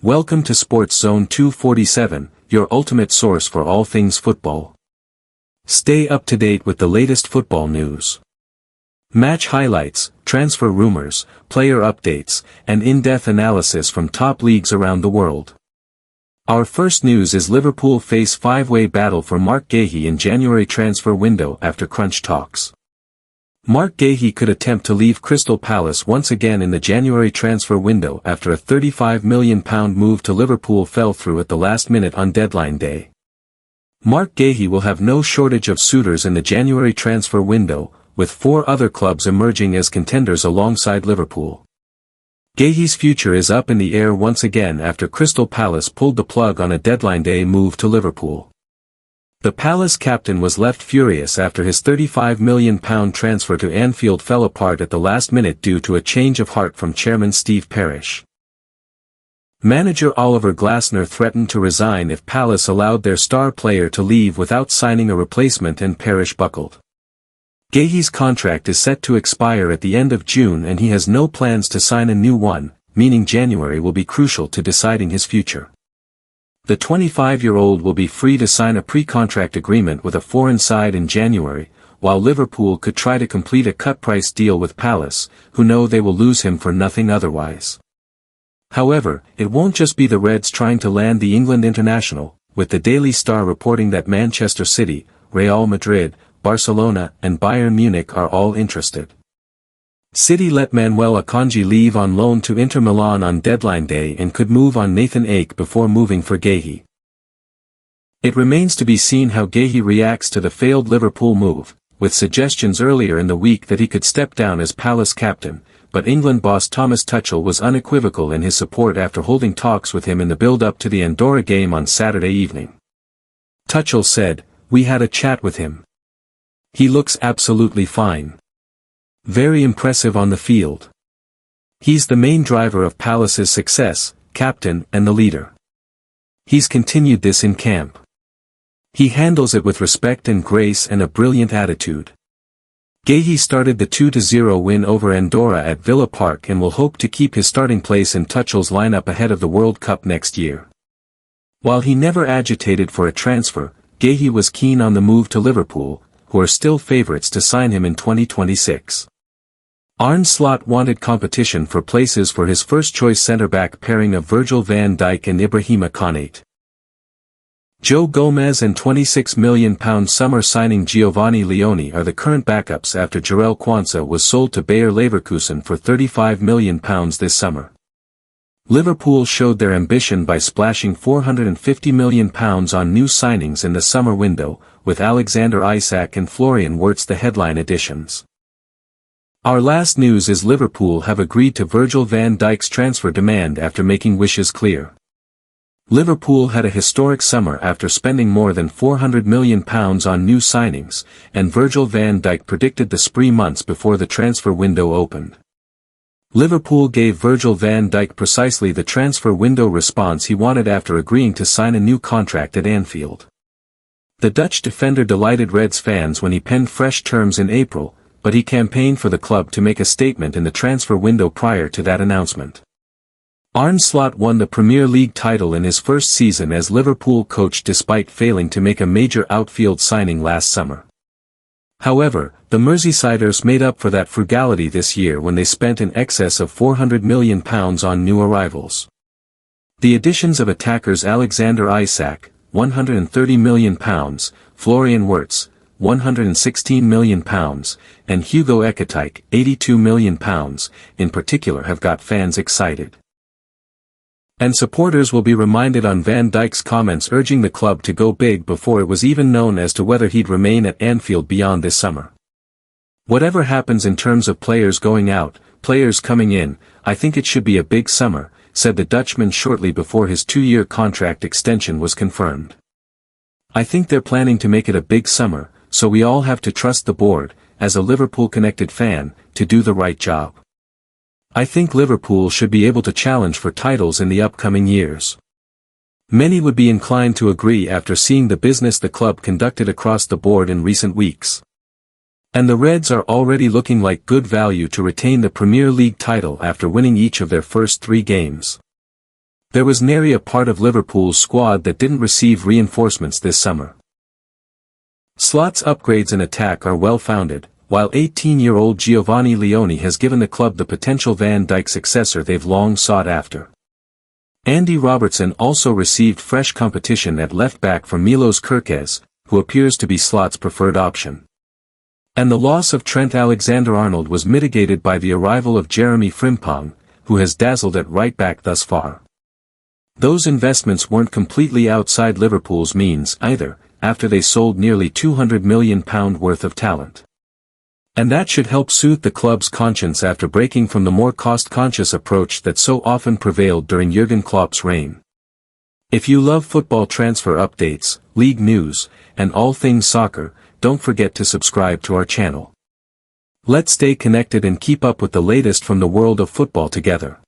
Welcome to Sports Zone 247, your ultimate source for all things football. Stay up to date with the latest football news. Match highlights, transfer rumors, player updates, and in-depth analysis from top leagues around the world. Our first news is Liverpool face five-way battle for Marc Guehi in January transfer window after crunch talks. Marc Guehi could attempt to leave Crystal Palace once again in the January transfer window after a £35 million move to Liverpool fell through at the last minute on deadline day. Marc Guehi will have no shortage of suitors in the January transfer window, with four other clubs emerging as contenders alongside Liverpool. Guehi's future is up in the air once again after Crystal Palace pulled the plug on a deadline day move to Liverpool. The Palace captain was left furious after his £35 million transfer to Anfield fell apart at the last minute due to a change of heart from chairman Steve Parish. Manager Oliver Glasner threatened to resign if Palace allowed their star player to leave without signing a replacement, and Parish buckled. Guehi's contract is set to expire at the end of June and he has no plans to sign a new one, meaning January will be crucial to deciding his future. The 25-year-old will be free to sign a pre-contract agreement with a foreign side in January, while Liverpool could try to complete a cut-price deal with Palace, who know they will lose him for nothing otherwise. However, it won't just be the Reds trying to land the England international, with the Daily Star reporting that Manchester City, Real Madrid, Barcelona, and Bayern Munich are all interested. City let Manuel Akanji leave on loan to Inter Milan on deadline day and could move on Nathan Ake before moving for Guehi. It remains to be seen how Guehi reacts to the failed Liverpool move, with suggestions earlier in the week that he could step down as Palace captain, but England boss Thomas Tuchel was unequivocal in his support after holding talks with him in the build-up to the Andorra game on Saturday evening. Tuchel said, "We had a chat with him. He looks absolutely fine. Very impressive on the field. He's the main driver of Palace's success, captain and the leader. He's continued this in camp. He handles it with respect and grace and a brilliant attitude." Guehi started the 2-0 win over Andorra at Villa Park and will hope to keep his starting place in Tuchel's lineup ahead of the World Cup next year. While he never agitated for a transfer, Guehi was keen on the move to Liverpool, who are still favourites to sign him in 2026. Arne Slot wanted competition for places for his first-choice centre-back pairing of Virgil van Dijk and Ibrahima Konate. Joe Gomez and £26 million summer signing Giovanni Leone are the current backups after Jarell Quansah was sold to Bayer Leverkusen for £35 million this summer. Liverpool showed their ambition by splashing £450 million on new signings in the summer window, with Alexander Isak and Florian Wirtz the headline additions. Our last news is Liverpool have agreed to Virgil van Dijk's transfer demand after making wishes clear. Liverpool had a historic summer after spending more than £400 million on new signings, and Virgil van Dijk predicted the spree months before the transfer window opened. Liverpool gave Virgil van Dijk precisely the transfer window response he wanted after agreeing to sign a new contract at Anfield. The Dutch defender delighted Reds fans when he penned fresh terms in April, but he campaigned for the club to make a statement in the transfer window prior to that announcement. Arne Slot won the Premier League title in his first season as Liverpool coach despite failing to make a major outfield signing last summer. However, the Merseysiders made up for that frugality this year when they spent in excess of £400 million on new arrivals. The additions of attackers Alexander Isak, £130 million, Florian Wirtz, £116 million, and Hugo Ekitike, £82 million, in particular have got fans excited. And supporters will be reminded on Van Dijk's comments urging the club to go big before it was even known as to whether he'd remain at Anfield beyond this summer. "Whatever happens in terms of players going out, players coming in, I think it should be a big summer," said the Dutchman shortly before his 2-year contract extension was confirmed. "I think they're planning to make it a big summer, so we all have to trust the board, as a Liverpool-connected fan, to do the right job. I think Liverpool should be able to challenge for titles in the upcoming years." Many would be inclined to agree after seeing the business the club conducted across the board in recent weeks. And the Reds are already looking like good value to retain the Premier League title after winning each of their first 3 games. There was nary a part of Liverpool's squad that didn't receive reinforcements this summer. Slot's upgrades in attack are well-founded, while 18-year-old Giovanni Leone has given the club the potential Van Dijk successor they've long sought after. Andy Robertson also received fresh competition at left-back from Milos Kerkez, who appears to be Slot's preferred option. And the loss of Trent Alexander-Arnold was mitigated by the arrival of Jeremy Frimpong, who has dazzled at right-back thus far. Those investments weren't completely outside Liverpool's means either, after they sold nearly £200 million worth of talent. And that should help soothe the club's conscience after breaking from the more cost-conscious approach that so often prevailed during Jurgen Klopp's reign. If you love football transfer updates, league news, and all things soccer, don't forget to subscribe to our channel. Let's stay connected and keep up with the latest from the world of football together.